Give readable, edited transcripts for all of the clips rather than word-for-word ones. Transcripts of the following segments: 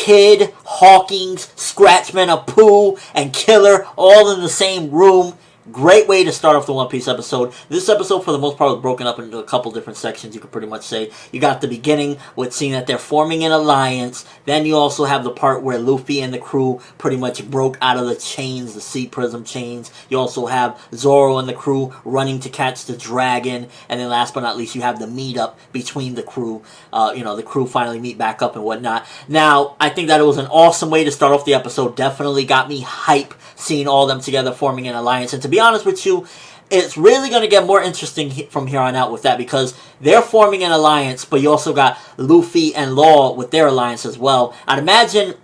Kid, Hawkins, Scratchman, Apu, and Killer all in the same room. Great way to start off the One Piece episode. This episode, for the most part, was broken up into a couple different sections, you could pretty much say. You got the beginning with seeing that they're forming an alliance. Then you also have the part where Luffy and the crew pretty much broke out of the chains, the Sea Prism chains. You also have Zoro and the crew running to catch the dragon. And then last but not least, you have the meetup between the crew. The crew finally meet back up and whatnot. Now, I think that it was an awesome way to start off the episode. Definitely got me hype seeing all of them together forming an alliance. And to be honest with you, it's really going to get more interesting from here on out with that, because they're forming an alliance, but you also got Luffy and Law with their alliance as well. I'd imagine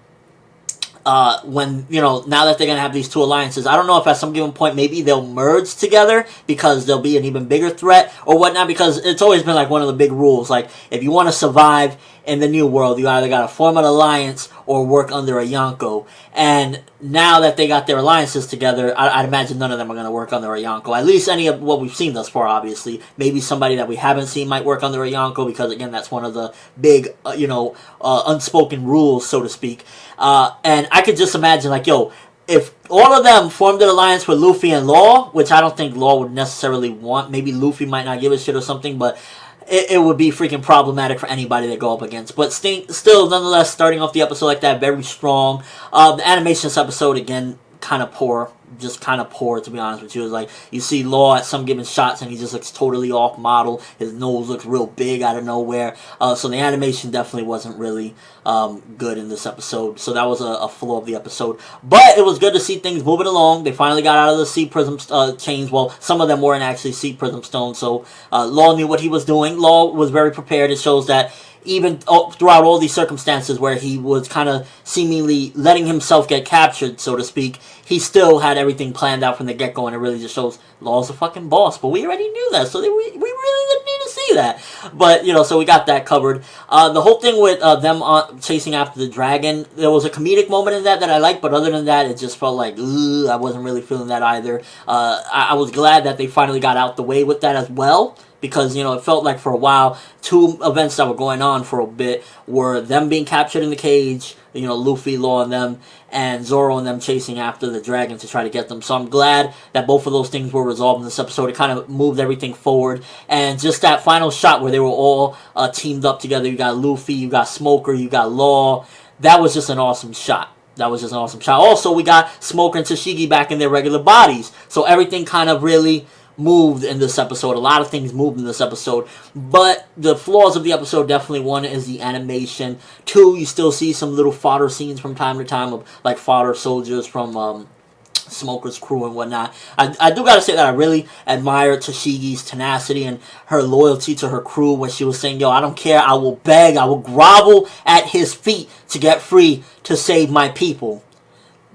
when, now that they're going to have these two alliances, I don't know if at some given point maybe they'll merge together because they'll be an even bigger threat or whatnot, because it's always been like one of the big rules. Like, if you want to survive in the new world, you either got to form an alliance or work under a Yonko. And now that they got their alliances together, I'd imagine none of them are going to work under a Yonko. At least any of what we've seen thus far, obviously. Maybe somebody that we haven't seen might work under a Yonko, because, again, that's one of the big, unspoken rules, so to speak. And I could just imagine, like, if all of them formed an alliance with Luffy and Law, which I don't think Law would necessarily want, maybe Luffy might not give a shit or something, but it would be freaking problematic for anybody to go up against. But still, nonetheless, starting off the episode like that, very strong. The animation this episode, again, kind of poor. Just kind of poor, to be honest with you. It's like, you see Law at some given shots and he just looks totally off model. His nose looks real big out of nowhere. So the animation definitely wasn't really good in this episode. So that was a flaw of the episode. But it was good to see things moving along. They finally got out of the Sea Prism chains. Well, some of them weren't actually Sea Prism stones. So Law knew what he was doing. Law was very prepared. It shows that even throughout all these circumstances where he was kind of seemingly letting himself get captured, so to speak, he still had everything planned out from the get-go, and it really just shows Law's a fucking boss. But we already knew that, so we really didn't need to see that. But, so we got that covered. The whole thing with them chasing after the dragon, there was a comedic moment in that I liked, but other than that, it just felt like, I wasn't really feeling that either. I was glad that they finally got out the way with that as well, because, it felt like for a while, two events that were going on for a bit were them being captured in the cage, Luffy, Law, and them, and Zoro and them chasing after the dragon to try to get them. So I'm glad that both of those things were resolved in this episode. It kind of moved everything forward. And just that final shot where they were all teamed up together. You got Luffy, you got Smoker, you got Law. That was just an awesome shot. Also, we got Smoker and Tashigi back in their regular bodies. So everything kind of really moved in this episode. A lot of things moved in this episode. But the flaws of the episode, definitely one is the animation. Two, you still see some little fodder scenes from time to time of like fodder soldiers from Smoker's crew and whatnot. I do gotta say that I really admire Tashigi's tenacity and her loyalty to her crew when she was saying, I don't care, I will beg, I will grovel at his feet to get free to save my people.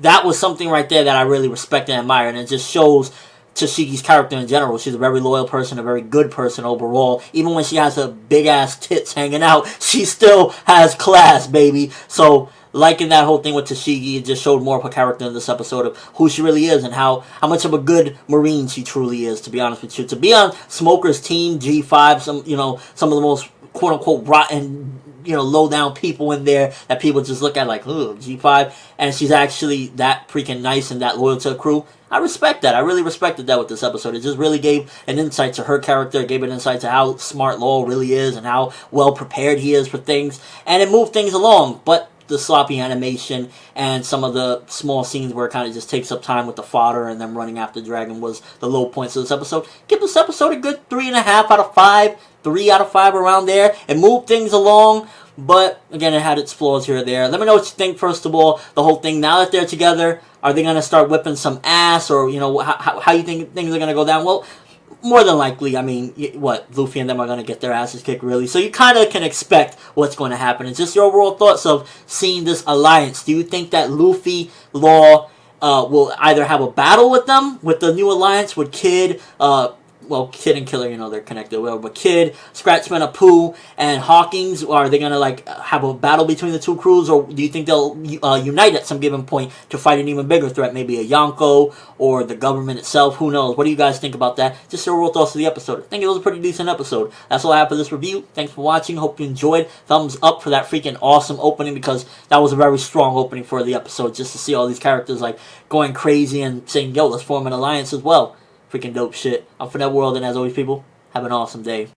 That was something right there that I really respect and admire, and it just shows Tashigi's character in general. She's a very loyal person, a very good person overall. Even when she has her big ass tits hanging out, she still has class, baby. So, liking that whole thing with Tashigi, it just showed more of her character in this episode of who she really is and how much of a good Marine she truly is, to be honest with you. To be on Smoker's team, G5, some of the most quote-unquote rotten, low down people in there that people just look at like, ooh, G5, and she's actually that freaking nice and that loyal to the crew. I respect that. I really respected that with this episode. It just really gave an insight to her character. It gave an insight to how smart Law really is and how well prepared he is for things. And it moved things along. But the sloppy animation and some of the small scenes where it kind of just takes up time with the fodder and them running after the dragon was the low points of this episode. Give this episode a good 3.5 out of 5. 3 out of 5 around there. It moved things along. But, again, it had its flaws here or there. Let me know what you think, first of all. The whole thing, now that they're together, are they going to start whipping some ass? Or, how you think things are going to go down? Well, more than likely, I mean, Luffy and them are going to get their asses kicked, really. So you kind of can expect what's going to happen. It's just your overall thoughts of seeing this alliance. Do you think that Luffy, Law, will either have a battle with them, with the new alliance, with Kid, well, Kid and Killer, they're connected, whatever. But Kid, Scratchman, Apu, and Hawkins, are they gonna like have a battle between the two crews, or do you think they'll unite at some given point to fight an even bigger threat, maybe a Yonko or the government itself? Who knows? What do you guys think about that? Just your real thoughts of the episode. I think it was a pretty decent episode. That's all I have for this review. Thanks for watching. Hope you enjoyed. Thumbs up for that freaking awesome opening, because that was a very strong opening for the episode. Just to see all these characters like going crazy and saying, "Yo, let's form an alliance as well." Freaking dope shit. I'm from that world, and as always, people, have an awesome day.